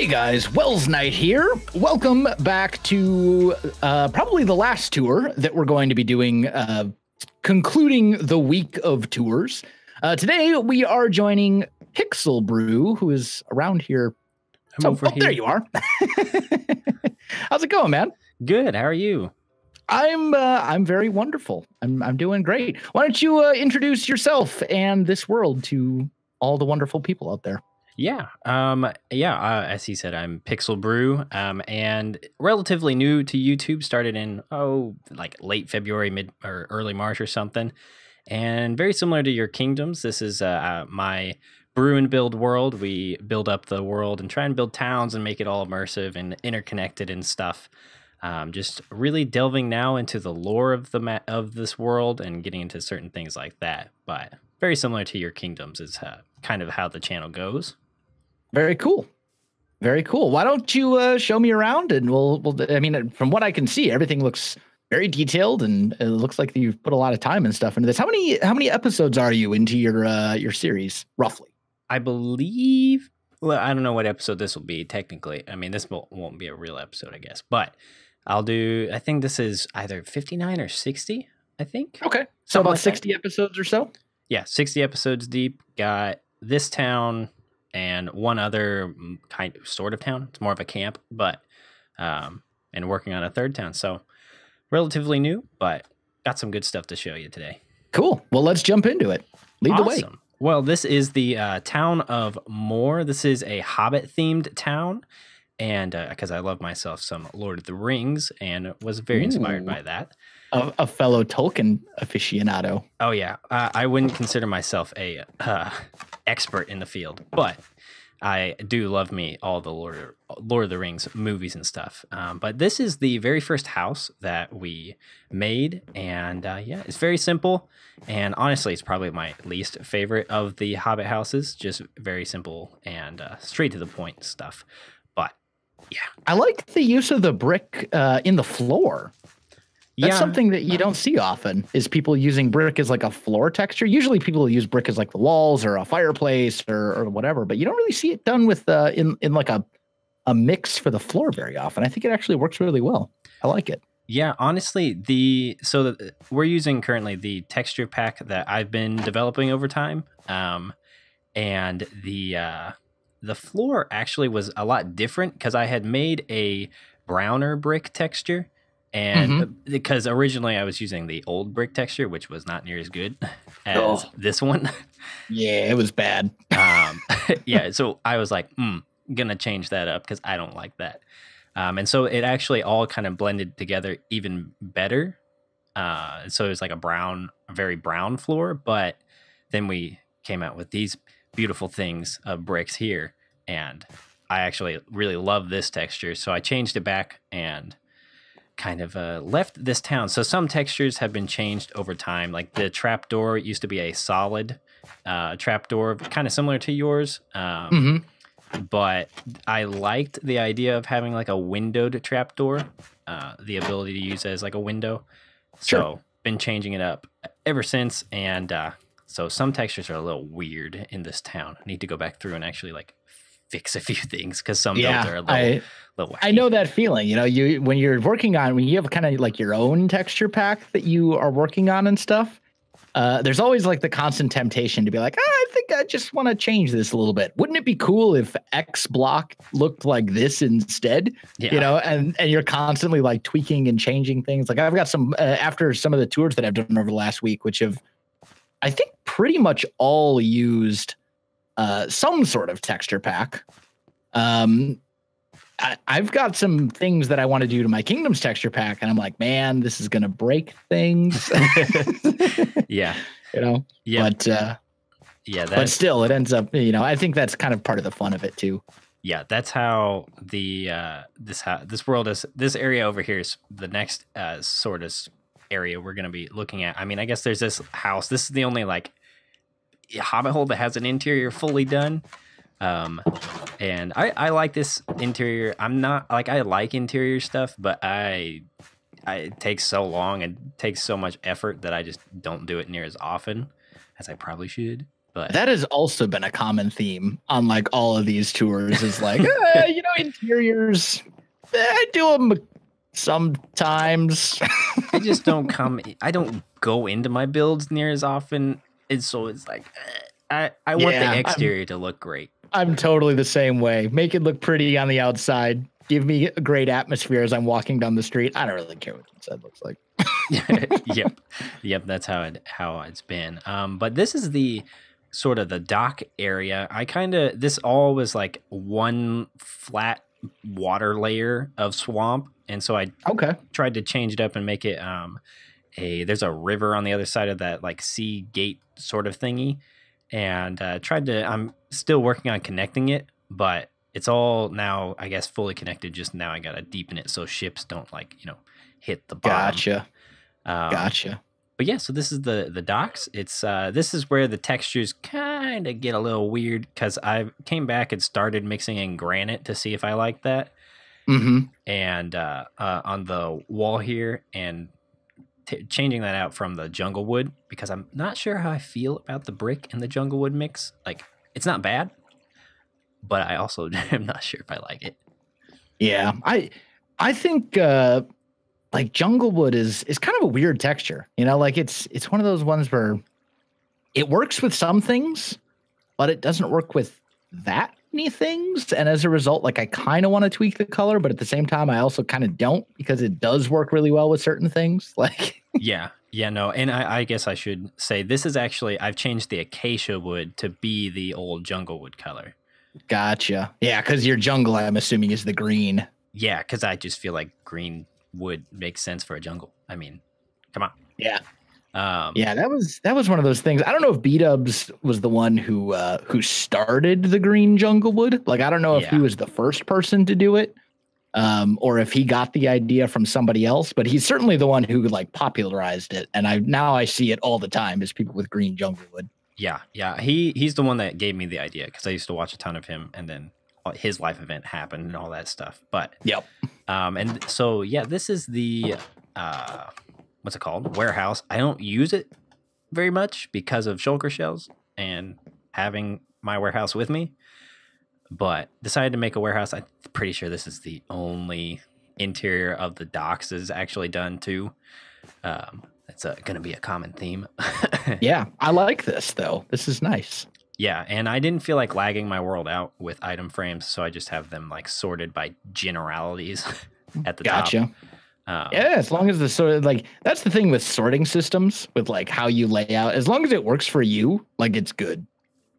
guys, Welsknight here. Welcome back to probably the last tour that we're going to be doing, concluding the week of tours. Today we are joining Pixel Brew, who is around here. There you are. How's it going, man? Good. How are you? I'm very wonderful. I'm doing great. Why don't you introduce yourself and this world to all the wonderful people out there? As he said, I'm Pixel Brew, and relatively new to YouTube. Started in like late February, mid or early March or something. And very similar to your kingdoms, this is my brew and build world. We build up the world and try and build towns and make it all immersive and interconnected and stuff. Just really delving now into the lore of of this world and getting into certain things like that. But very similar to your kingdoms is kind of how the channel goes. Very cool. Very cool. Why don't you show me around and we'll I mean, from what I can see, everything looks very detailed and it looks like you've put a lot of time and stuff into this. How many episodes are you into your series roughly? I believe, well, I don't know what episode this will be technically. I mean, this won't be a real episode, I guess, but I think this is either 59 or 60, I think. Okay. So about 60 episodes or so? Yeah, 60 episodes deep. Got this town and one other sort of town. It's more of a camp, but and working on a third town. So relatively new, but got some good stuff to show you today. Cool. Well, let's jump into it. Lead the way. Well, this is the town of Moor. This is a Hobbit themed town, and because I love myself some Lord of the Rings and was very inspired by that. A fellow Tolkien aficionado. Oh yeah, I wouldn't consider myself a expert in the field, but I do love me all the Lord of the Rings movies and stuff. But this is the very first house that we made, and it's very simple. And honestly, it's probably my least favorite of the Hobbit houses. Just very simple and straight to the point stuff. But yeah, I like the use of the brick in the floor. That's something that you don't see often, is people using brick as like a floor texture. Usually people use brick as like the walls or a fireplace or whatever, but you don't really see it done with in like a mix for the floor very often. I think it actually works really well. I like it. Yeah, honestly, we're using currently the texture pack that I've been developing over time. And the floor actually was a lot different because I had made a browner brick texture. And because originally I was using the old brick texture, which was not near as good as this one. Yeah, it was bad. So I was like, gonna change that up because I don't like that. And so it actually all kind of blended together even better. So it was like a very brown floor, but then we came out with these beautiful things of bricks here. And I actually really love this texture. So I changed it back and kind of left this town. So some textures have been changed over time. Like the trapdoor used to be a solid trapdoor, kind of similar to yours. But I liked the idea of having like a windowed trapdoor, the ability to use it as like a window. So been changing it up ever since. And so some textures are a little weird in this town. I need to go back through and actually like fix a few things because some builds are a little wacky. I know that feeling. You know, when you have kind of like your own texture pack that you are working on and stuff, there's always like the constant temptation to be like, I think I just want to change this a little bit. Wouldn't it be cool if X block looked like this instead? Yeah. You know, and you're constantly like tweaking and changing things. Like I've got some after some of the tours that I've done over the last week, which have I think pretty much all used some sort of texture pack. I've got some things that I want to do to my kingdom's texture pack, and I'm like, man, this is gonna break things. Yeah, you know. Yeah, but still, it ends up. You know, I think that's kind of part of the fun of it too. Yeah, that's how this world is. This area over here is the next sort of area we're gonna be looking at. I mean, I guess there's this house. This is the only like Hobbit hole that has an interior fully done. And I like this interior. I'm not like, I like interior stuff, but it takes so long and takes so much effort that I just don't do it near as often as I probably should. But that has also been a common theme on like all of these tours is like, interiors, I do them sometimes. I just don't I don't go into my builds near as often. And so it's like, I want the exterior to look great. I'm totally the same way. Make it look pretty on the outside. Give me a great atmosphere as I'm walking down the street. I don't really care what the inside looks like. Yep. That's how it's been. But this is the sort of the dock area. This all was like one flat water layer of swamp, and so I tried to change it up and make it there's a river on the other side of that like sea gate sort of thingy, and I'm still working on connecting it, but it's all now, I guess, fully connected. Just now I got to deepen it so ships don't hit the bottom. Gotcha. But yeah, so this is the docks. It's this is where the textures kind of get a little weird because I came back and started mixing in granite to see if I like that. Mm-hmm. And on the wall here and changing that out from the jungle wood because I'm not sure how I feel about the brick and the jungle wood mix. Like, it's not bad, but I also am not sure if I like it. Yeah, I think like jungle wood is kind of a weird texture. Like it's one of those ones where it works with some things, but it doesn't work with that many things. And as a result, like I kind of want to tweak the color, but at the same time, I also kind of don't because it does work really well with certain things. Like no. And I guess I should say this is actually, I've changed the acacia wood to be the old jungle wood color. Gotcha. Yeah, because your jungle, I'm assuming, is the green. Yeah, because I just feel like green would make sense for a jungle. I mean, come on. Yeah. That was one of those things. I don't know if B-Dubs was the one who started the green jungle wood. Like, I don't know if he was the first person to do it, or if he got the idea from somebody else. But he's certainly the one who like popularized it. And I see it all the time as people with green jungle wood. Yeah. He's the one that gave me the idea because I used to watch a ton of him, and then his life event happened and all that stuff. But and so this is the what's it called? Warehouse. I don't use it very much because of shulker shells and having my warehouse with me, but decided to make a warehouse. I'm pretty sure this is the only interior of the docks is actually done too. It's going to be a common theme. Yeah, I like this though. This is nice. Yeah, and I didn't feel like lagging my world out with item frames, so I just have them like sorted by generalities at the top. Gotcha. Yeah, as long as the sort of like that's the thing with sorting systems with like how you lay out. As long as it works for you, like it's good.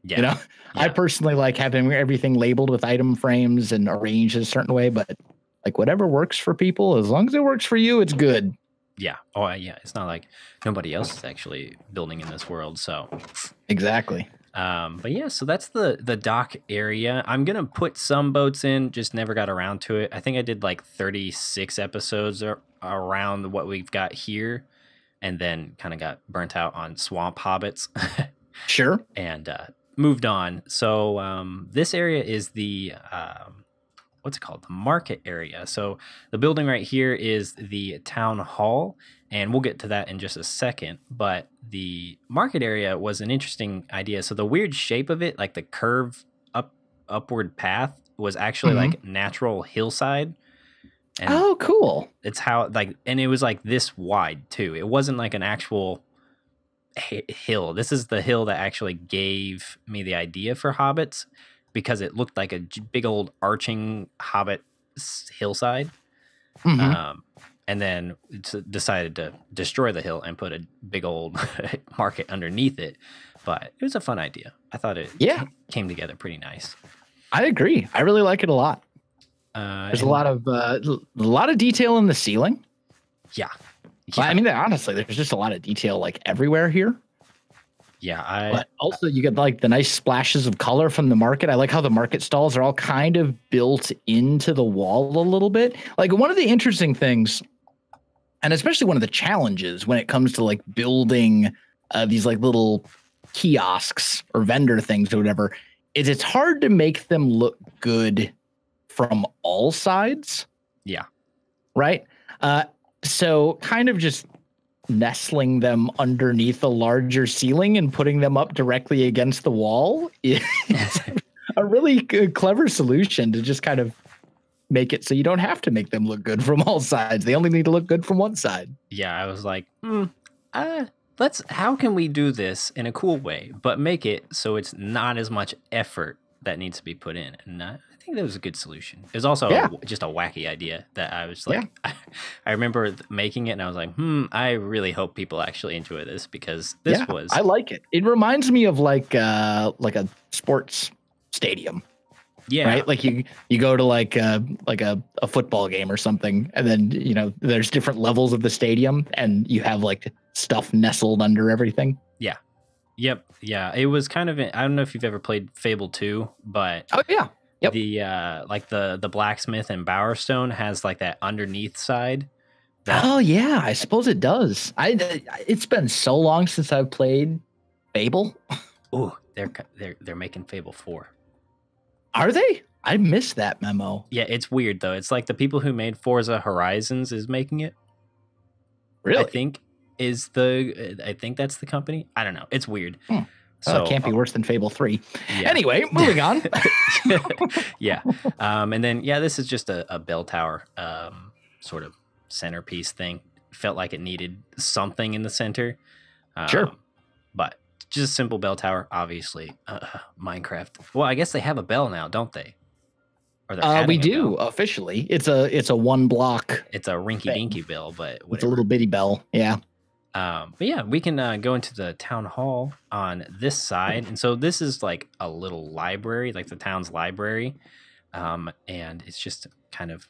Yeah. I personally like having everything labeled with item frames and arranged a certain way, but like whatever works for people, as long as it works for you, it's good. Yeah. Oh, yeah. It's not like nobody else is actually building in this world. So exactly. But yeah, so that's the dock area. I'm gonna put some boats in, just never got around to it. I think I did like 36 episodes around what we've got here, and then kind of got burnt out on swamp hobbits. Sure. And moved on. So this area is the what's it called? The market area. So the building right here is the town hall, and we'll get to that in just a second. But the market area was an interesting idea. So the weird shape of it, like the curve upward path, was actually like natural hillside. And oh, cool. It's how and it was like this wide too. It wasn't like an actual hill. This is the hill that actually gave me the idea for hobbits, because it looked like a big old arching hobbit hillside. And then decided to destroy the hill and put a big old market underneath it. But it was a fun idea. I thought it came together pretty nice. I agree. I really like it a lot. There's a lot of detail in the ceiling. Yeah. I mean, honestly, there's just a lot of detail like everywhere here. Yeah, but also you get like the nice splashes of color from the market. I like how the market stalls are all kind of built into the wall a little bit. Like one of the interesting things, and especially one of the challenges when it comes to like building these like little kiosks or vendor things or whatever, is it's hard to make them look good from all sides. Yeah. Right. So kind of just nestling them underneath a larger ceiling and putting them up directly against the wall is a really clever solution to just kind of make it so you don't have to make them look good from all sides. They only need to look good from one side. Yeah, I was like, how can we do this in a cool way, but make it so it's not as much effort that needs to be put in? And I think that was a good solution. It was also just a wacky idea that I was like, I remember making it and I was like, I really hope people actually enjoy this, because this was. I like it. It reminds me of like a sports stadium. Yeah. Right. Like you go to like a football game or something, and then, you know, there's different levels of the stadium and you have like stuff nestled under everything. Yeah. Yep. Yeah. It was kind of, I don't know if you've ever played Fable 2, but yep. The like the blacksmith in Bowerstone has like that underneath side. I suppose it does. It's been so long since I've played Fable. Oh, they're making Fable 4. Are they? I missed that memo. Yeah, it's weird though. It's like the people who made Forza Horizons is making it. Really? I think that's the company. I don't know. It's weird. So it can't be worse than Fable 3. Yeah. Anyway, moving on. Yeah. And then this is just a bell tower sort of centerpiece thing. Felt like it needed something in the center. Sure. But just a simple bell tower, obviously. Minecraft. Well, I guess they have a bell now, don't they? Or we do officially. It's a one block. It's a rinky dinky bell, but whatever. It's a little bitty bell. Yeah. But yeah, we can go into the town hall on this side. And so this is like a little library, like the town's library. And it's just kind of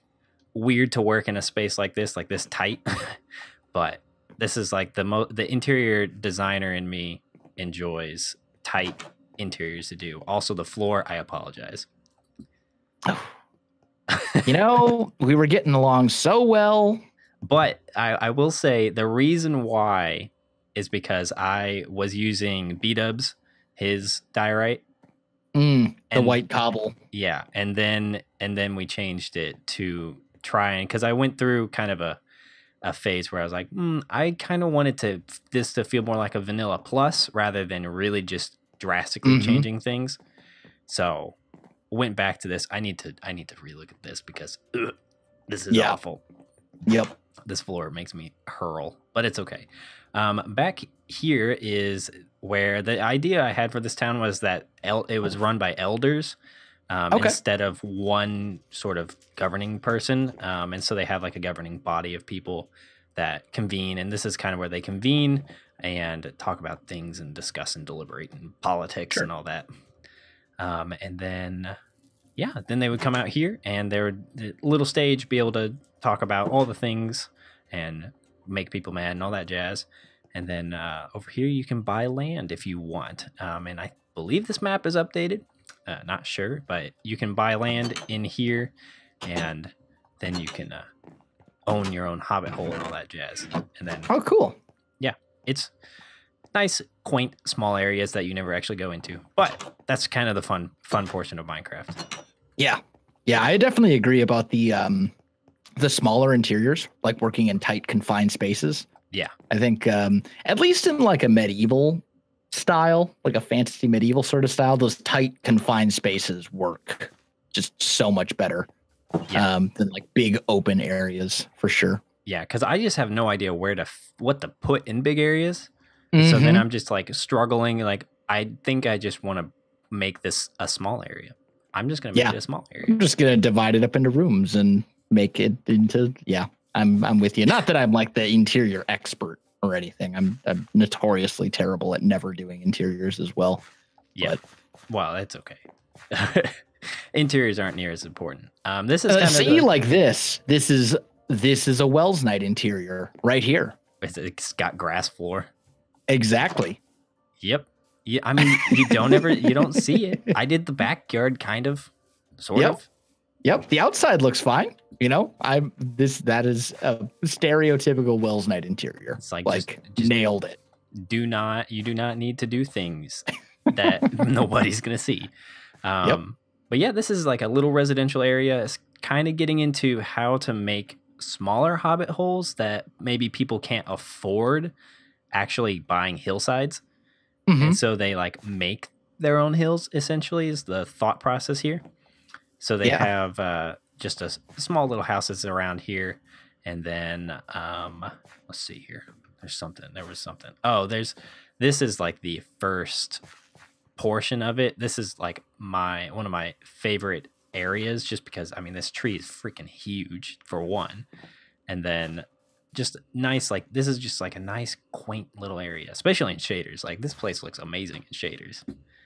weird to work in a space like this tight. But this is like the interior designer in me enjoys tight interiors to do. Also the floor, I apologize. You know, we were getting along so well. But I will say the reason why is because I was using B-Dubs, his diorite. The white cobble. Yeah. And then we changed it to try and, because I went through kind of a phase where I was like, I kind of wanted this to feel more like a vanilla plus rather than really just drastically changing things. So went back to this. I need to relook at this because this is awful. Yep. This floor makes me hurl, but it's okay. Back here is where the idea I had for this town was that it was run by elders instead of one sort of governing person. And so they have like a governing body of people that convene. And this is kind of where they convene and talk about things and discuss and deliberate and politics and all that. And then they would come out here and they would, the little stage, be able to talk about all the things and make people mad and all that jazz. And then over here you can buy land if you want. And I believe this map is updated. Not sure, but you can buy land in here and then you can own your own hobbit hole and all that jazz. And then cool. Yeah, it's nice, quaint, small areas that you never actually go into. But that's kind of the fun portion of Minecraft. Yeah. Yeah, I definitely agree about the smaller interiors, like working in tight, confined spaces. Yeah. I think at least in like a medieval style, like a fantasy medieval sort of style, those tight, confined spaces work just so much better than like big open areas for sure. Yeah, because I just have no idea what to put in big areas. So then I'm just like struggling. Like, I think I just want to make this a small area. I'm just going to make it a small area. I'm just going to divide it up into rooms and make it into, I'm with you. Not that I'm like the interior expert or anything. I'm notoriously terrible at never doing interiors as well. Yeah. But, well, that's okay. Interiors aren't near as important. This is kind of like this. This is a Welsknight interior right here. It's got grass floor. Exactly. Yep. Yeah, I mean, you don't see it. I did the backyard kind of, sort of. Yep. The outside looks fine. You know, that is a stereotypical Welsknight interior. It's like just nailed it. You do not need to do things that nobody's going to see. But yeah, this is like a little residential area. It's kind of getting into how to make smaller Hobbit holes that maybe people can't afford actually buying hillsides. And so they like make their own hills, essentially, is the thought process here. So they have just a small little houses around here. And then let's see here. There was something. Oh, this is like the first portion of it. This is like one of my favorite areas, just because I mean this tree is freaking huge for one. And then just nice, like this is just like a nice quaint little area, especially in shaders. Like this place looks amazing in shaders.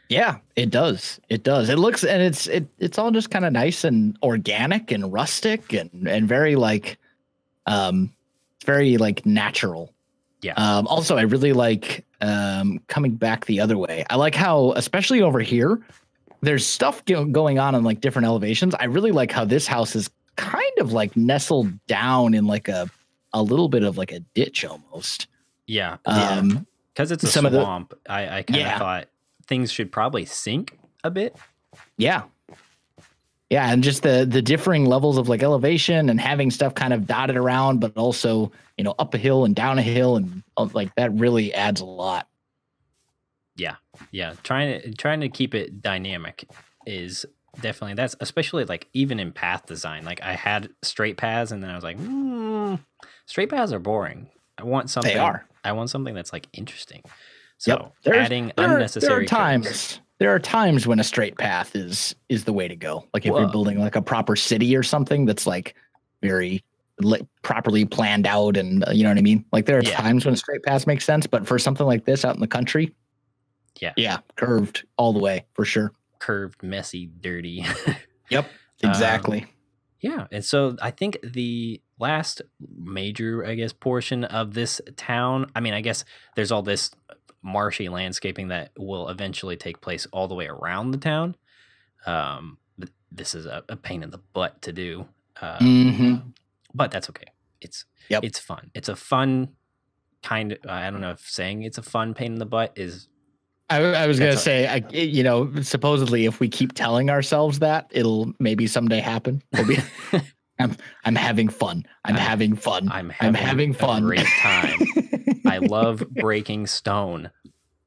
Yeah, it does. It does. It looks, and it's all just kind of nice and organic and rustic and very like it's very like natural. Yeah. Also I really like coming back the other way. I like how, especially over here, there's stuff going on in like different elevations. I really like how this house is kind of like nestled down in like a little bit of like a ditch almost. Yeah. Because it's a swamp. I kind of thought things should probably sink a bit. Yeah. Yeah. And just the differing levels of like elevation and having stuff kind of dotted around, but also, you know, up a hill and down a hill, and like that really adds a lot. Yeah. Yeah. Trying to keep it dynamic is definitely, that's especially like even in path design. Like I had straight paths and then I was like, straight paths are boring. I want something. They are. I want something that's like interesting. So adding unnecessary there are times when a straight path is the way to go. Like if you're building like a proper city or something that's like very properly planned out, and you know what I mean? Like there are times when a straight path makes sense, but for something like this out in the country, curved all the way for sure. Curved, messy, dirty. Yep, exactly. Yeah, and so I think the last major, I guess, portion of this town, I mean, I guess there's all this marshy landscaping that will eventually take place all the way around the town. But this is a pain in the butt to do. But that's okay. It's fun. It's a fun kind of, I don't know if saying it's a fun pain in the butt is. I was going to say, you know, supposedly if we keep telling ourselves that, it'll maybe someday happen. We'll be, I'm having fun. I'm having fun. I'm having fun. Great time. I love breaking stone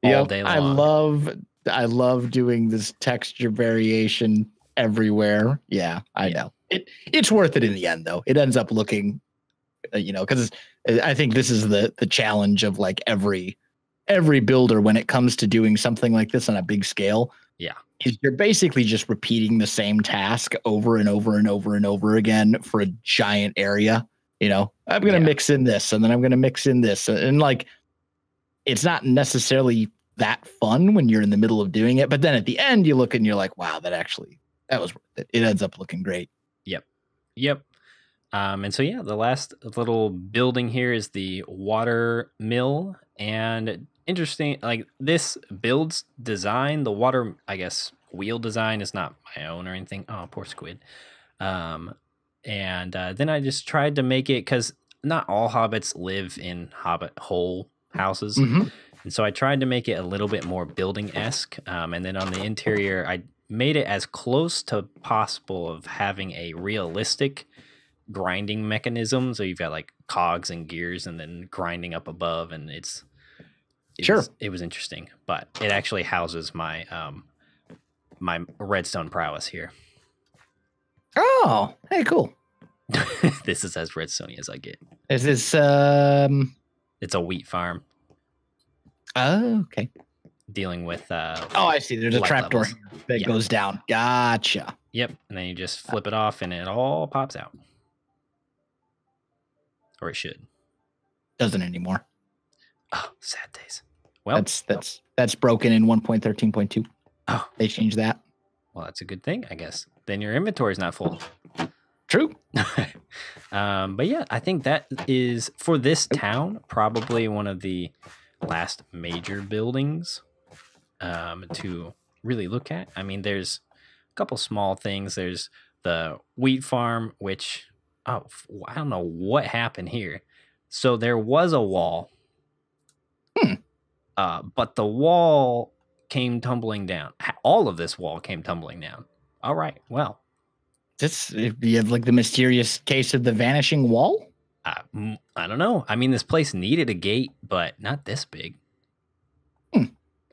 all day long. I love doing this texture variation everywhere. Yeah, I know. It's worth it in the end, though. It ends up looking, you know, because I think this is the challenge of like every builder when it comes to doing something like this on a big scale. Yeah. Is you're basically just repeating the same task over and over and over and over again for a giant area. You know, I'm going to mix in this and then I'm going to mix in this. And like, it's not necessarily that fun when you're in the middle of doing it. But then at the end, you look and you're like, wow, that was worth it. It ends up looking great. Yep. And so, yeah, the last little building here is the water mill. And interesting, like this build's design, the water, I guess, wheel design is not my own or anything. Oh, poor squid. And then I just tried to make it, because not all hobbits live in hobbit hole houses. And so I tried to make it a little bit more building-esque. And then on the interior, I made it as close to possible of having a realistic grinding mechanism. So you've got like cogs and gears and then grinding up above, and it was interesting, but it actually houses my my redstone prowess here. Oh, hey, cool. This is as redstone as I get. Is this it's a wheat farm. Oh, okay. Dealing with I see. There's a trapdoor that goes down. Gotcha. Yep. And then you just flip it off and it all pops out. Or it should. Doesn't anymore. Oh, sad days. Well, that's broken in 1.13.2. Oh, they changed that. Well, that's a good thing, I guess. Then your inventory is not full. True. But yeah, I think that is, for this town, probably one of the last major buildings to really look at. I mean, there's a couple small things. There's the wheat farm, which, I don't know what happened here. So there was a wall. But the wall came tumbling down. All of this wall came tumbling down. All right. Well, You have like the mysterious case of the Vanishing Wall. I don't know. I mean, this place needed a gate, but not this big. Hmm.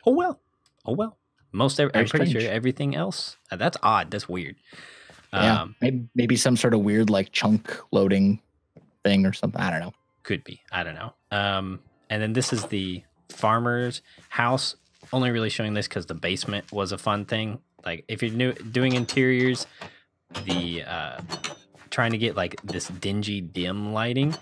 Oh well. I'm pretty strange. sure everything else. That's odd. That's weird. Yeah, maybe some sort of weird like chunk loading thing or something. I don't know. Could be. I don't know. And then this is the farmer's house. Only really showing this because the basement was a fun thing. Like if you're doing interiors, the trying to get like this dingy dim lighting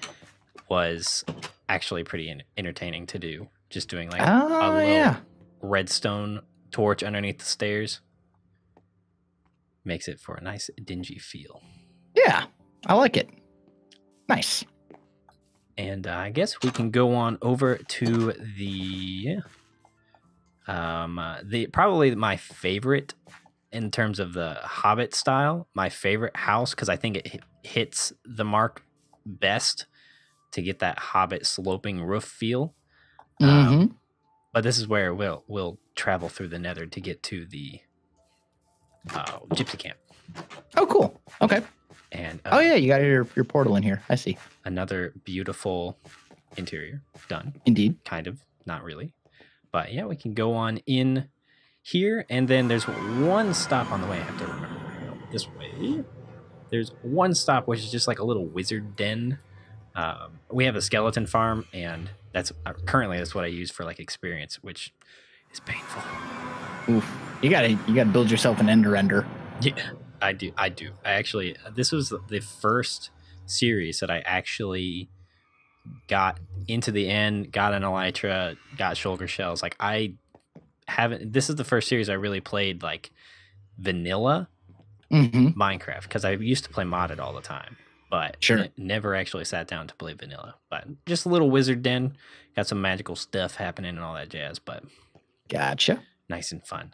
was actually pretty entertaining to do. Just doing like a little redstone torch underneath the stairs makes it for a nice dingy feel. Yeah, I like it. Nice. And I guess we can go on over to the probably my favorite in terms of the Hobbit style, my favorite house, because I think it hits the mark best to get that Hobbit sloping roof feel. But this is where we'll travel through the Nether to get to the Gypsy Camp. Oh, cool. Okay. And you got your portal in here. I see. Another beautiful interior done. Indeed. Kind of, not really. But yeah, we can go on in here, and then there's one stop on the way. I have to remember where to go. This way. There's one stop, which is just like a little wizard den. We have a skeleton farm, and that's what I use for like experience, which is painful. Oof. You gotta build yourself an ender. Yeah, I do. I actually, this was the first series that I actually got into the end, got an elytra, got shulker shells. Like this is the first series I really played like vanilla Minecraft, because I used to play modded all the time, but never actually sat down to play vanilla. But just a little wizard den, got some magical stuff happening and all that jazz, but gotcha. Nice and fun.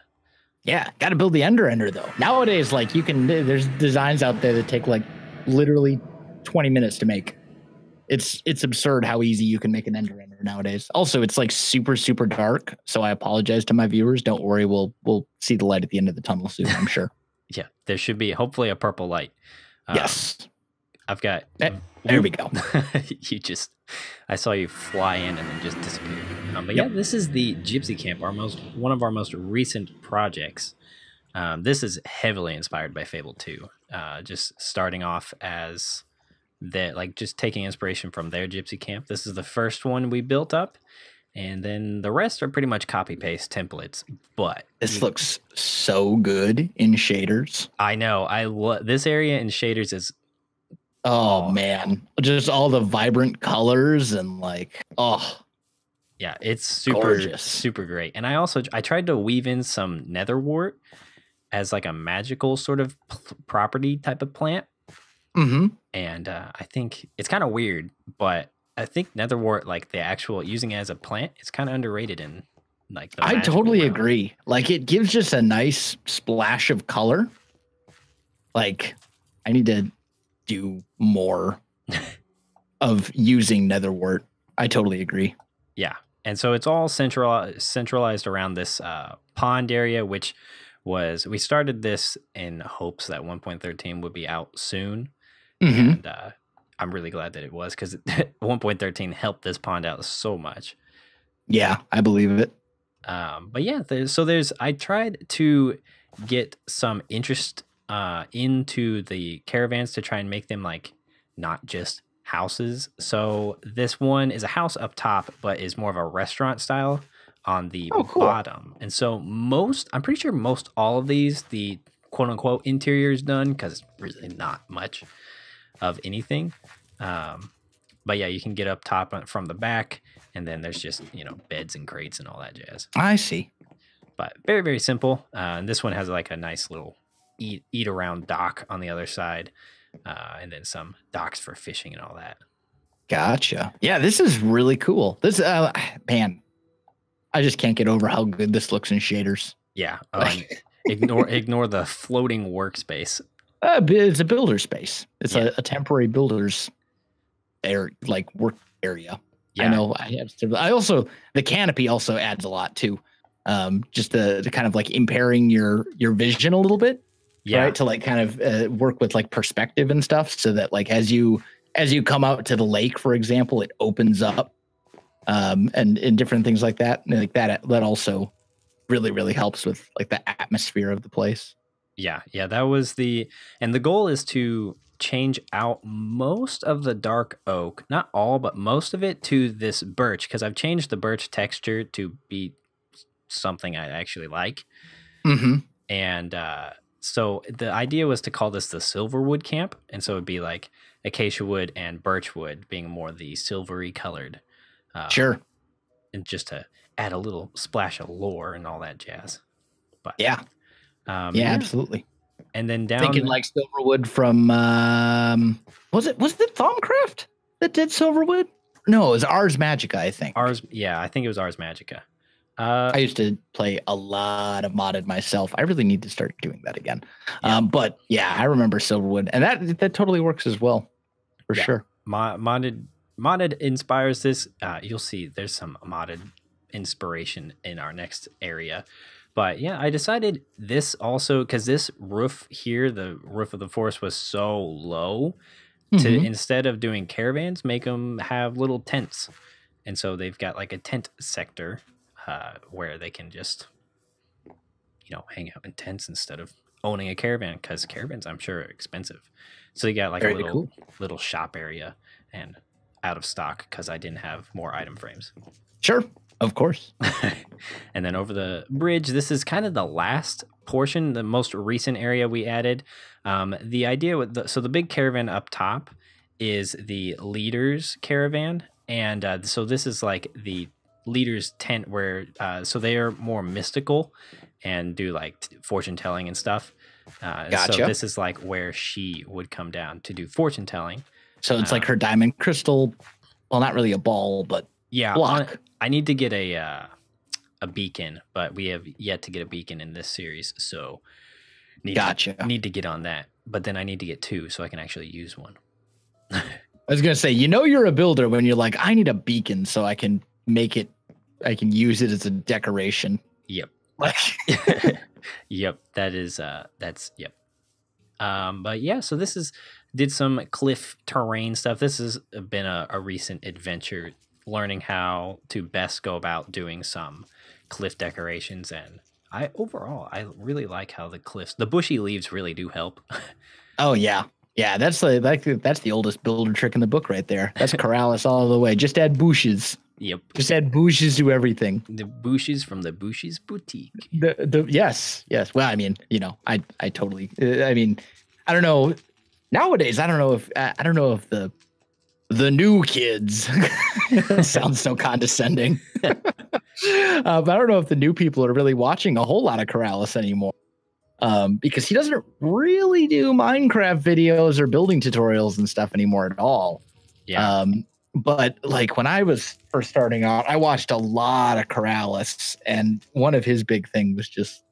Yeah, got to build the ender though. Nowadays, like there's designs out there that take like literally 20 minutes to make. It's absurd how easy you can make an ender nowadays. Also, it's like super, super dark. So I apologize to my viewers. Don't worry. We'll see the light at the end of the tunnel soon, I'm sure. Yeah, there should be hopefully a purple light. Yes. I've got... There we go. I saw you fly in and then just disappear. But yeah, this is the Gypsy Camp, one of our most recent projects. This is heavily inspired by Fable 2. Just starting off as just taking inspiration from their Gypsy Camp. This is the first one we built up, and then the rest are pretty much copy paste templates. But this looks so good in shaders. I know. I love this area in shaders is. Oh man, just all the vibrant colors and yeah, it's super gorgeous. Super great. And I tried to weave in some nether wart as like a magical sort of property type of plant. And I think it's kind of weird, but I think nether wart, like the actual using it as a plant, it's kind of underrated in like the I totally realm. agree. Like it gives just a nice splash of color. Like I need to do more of using nether wart. I totally agree. Yeah. And so it's all centralized around this pond area, which we started this in hopes that 1.13 would be out soon. And I'm really glad that it was, because 1.13 helped this pond out so much. Yeah, I believe it. But yeah, I tried to get some interest into the caravans to try and make them like not just houses. So this one is a house up top, but is more of a restaurant style on the bottom. And so I'm pretty sure most all of these, the quote unquote interior is done, because really not much of anything. But yeah, you can get up top from the back, and then there's just, beds and crates and all that jazz. I see. But very, very simple. And this one has like a nice little eat around dock on the other side, and then some docks for fishing and all that. Gotcha. Yeah, this is really cool. This man, I just can't get over how good this looks in shaders. Yeah. Ignore the floating workspace. It's a builder space. It's a temporary builder's work area. Yeah. I know. I also, the canopy also adds a lot too. Just the kind of like impairing your vision a little bit. Yeah. right? To like kind of work with like perspective and stuff, so that like as you come out to the lake, for example, it opens up, and different things like that. And like that also really helps with like the atmosphere of the place. Yeah, that was and the goal is to change out most of the dark oak, not all, but most of it, to this birch, because I've changed the birch texture to be something I actually like. Mm-hmm. And so the idea was to call this the Silverwood Camp, and so it'd be like acacia wood and birch wood being more the silvery colored. Sure. And just to add a little splash of lore and all that jazz. But yeah, absolutely. And then down thinking like Silverwood from was it Thaumcraft that did Silverwood? No, it was Ars Magica, I think. I think it was Ars Magica. I used to play a lot of modded myself. I really need to start doing that again. Yeah. But yeah, I remember Silverwood, and that totally works as well, for sure. Modded inspires this. You'll see there's some modded inspiration in our next area. But yeah, I decided this also, because this roof here, the roof of the forest, was so low, to instead of doing caravans, make them have little tents. And so they've got like a tent sector where they can just, hang out in tents instead of owning a caravan, because caravans, I'm sure, are expensive. So you got like little shop area, and out of stock because I didn't have more item frames. Sure. Of course. And then over the bridge, this is kind of the last portion, the most recent area we added. The idea with the big caravan up top is the leader's caravan. And so this is like the leader's tent where, so they are more mystical and do like fortune telling and stuff. Gotcha. So this is like where she would come down to do fortune telling. So it's like her diamond crystal. Well, not really a ball, but block. I need to get a beacon, but we have yet to get a beacon in this series, so need to get on that. But then I need to get 2 so I can actually use one. I was gonna say, you're a builder when you're like, I need a beacon so I can use it as a decoration. Yep. Like, yep. Yep. But yeah, so did some cliff terrain stuff. This has been a recent adventure, learning how to best go about doing some cliff decorations. And I really like how the bushy leaves really do help. Oh yeah. Yeah, that's the oldest builder trick in the book right there. That's Corrales all the way. Just add bushes. Yep. Just add bushes to everything. The bushes from the Bushes Boutique. Yes. Well, I mean, I totally. I mean, I don't know. Nowadays, I don't know if the new kids sounds so condescending. But I don't know if the new people are really watching a whole lot of Corrales anymore. Because he doesn't really do Minecraft videos or building tutorials and stuff anymore at all. Yeah. But like when I was first starting out, I watched a lot of Corrales, and one of his big things was just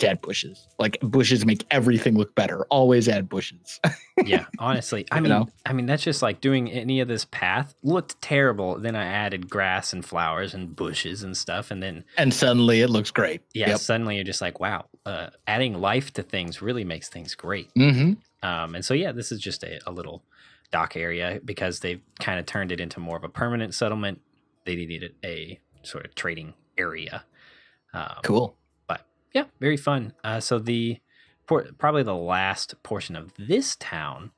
add bushes. Like, bushes make everything look better. Always add bushes. Yeah, honestly. I mean, that's just like doing any of this path looked terrible. Then I added grass and flowers and bushes and stuff. And suddenly it looks great. Yeah. Yep. Suddenly you're just like, wow, adding life to things really makes things great. Mm-hmm. And so, yeah, this is just a little dock area because they've kind of turned it into more of a permanent settlement. They needed a sort of trading area. Cool. Yeah, very fun. So probably the last portion of this town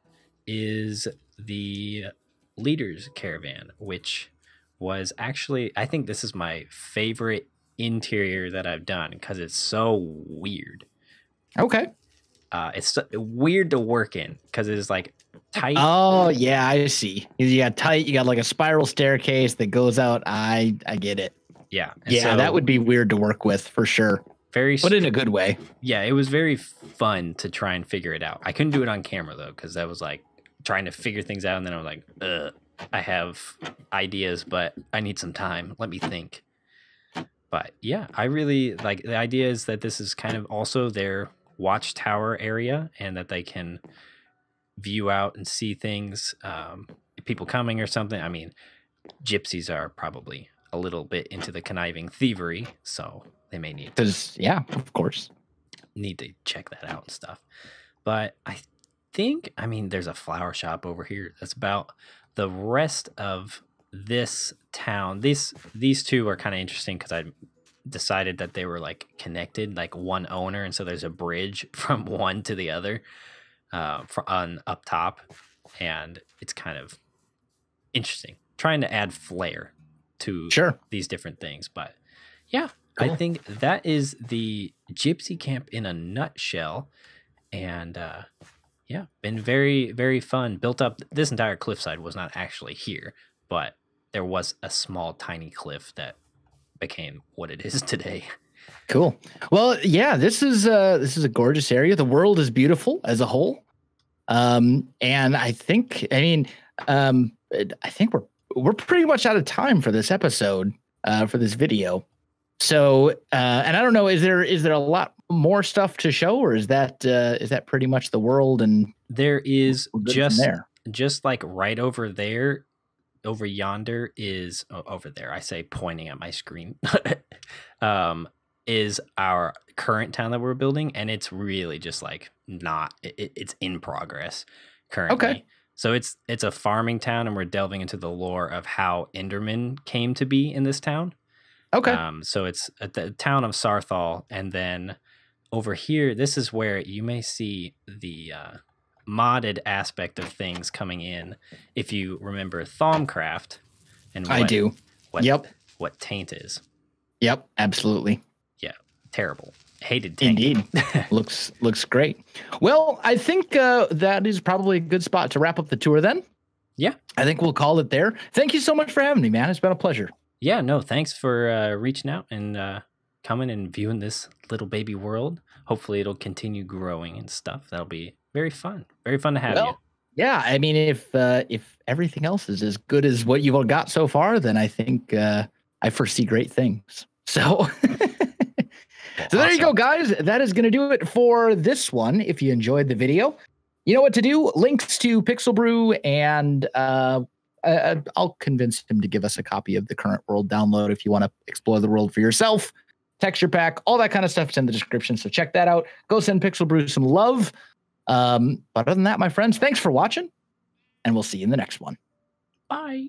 is the leader's caravan, which was actually, I think this is my favorite interior that I've done because it's so weird. Okay. It's weird to work in because it is like tight. Oh yeah, I see. You got tight. You got like a spiral staircase that goes out. I get it. Yeah. So, that would be weird to work with for sure. But in a good way. Yeah, it was very fun to try and figure it out. I couldn't do it on camera though, because that was like trying to figure things out, and then I was like, I have ideas, but I need some time. Let me think. But yeah, I really like the idea is that this is kind of also their watchtower area, and that they can view out and see things, people coming or something. I mean, gypsies are probably a little bit into the conniving thievery, so they may need of course, need to check that out and stuff. But I think, I mean, there's a flower shop over here. That's about the rest of this town. These two are kind of interesting because I decided that they were like connected, like one owner, and so there's a bridge from one to the other on up top, and it's kind of interesting trying to add flair to these different things. But yeah, cool. I think that is the Gypsy Camp in a nutshell. And yeah, been very, very fun. Built up. This entire cliffside was not actually here, but there was a small, tiny cliff that became what it is today. Cool. Well, yeah, this is a gorgeous area. The world is beautiful as a whole. And I think we're pretty much out of time for this episode, for this video. So, and I don't know, is there a lot more stuff to show, or is that pretty much the world? And there is just like right over there, over yonder is over there. I say pointing at my screen, is our current town that we're building. And it's really just like it's in progress currently. Okay. So it's a farming town, and we're delving into the lore of how Endermen came to be in this town. Okay. So it's at the town of Sarthal, and then over here, this is where you may see the modded aspect of things coming in. If you remember Thaumcraft, and I do. What taint is. Yep, absolutely. Yeah, terrible. Hated taint. Indeed. looks great. Well, I think that is probably a good spot to wrap up the tour then. Yeah. I think we'll call it there. Thank you so much for having me, man. It's been a pleasure. Yeah, no, thanks for reaching out and coming and viewing this little baby world. Hopefully it'll continue growing and stuff. That'll be very fun. Very fun to have you. Yeah, I mean, if everything else is as good as what you've all got so far, then I think I foresee great things. So, so there you go, guys. That is going to do it for this one. If you enjoyed the video, you know what to do. Links to Pixel Brew and I'll convince him to give us a copy of the current world download if you want to explore the world for yourself. Texture pack, all that kind of stuff is in the description. So check that out. Go send Pixel Brew some love. But other than that, my friends, thanks for watching, and we'll see you in the next one. Bye.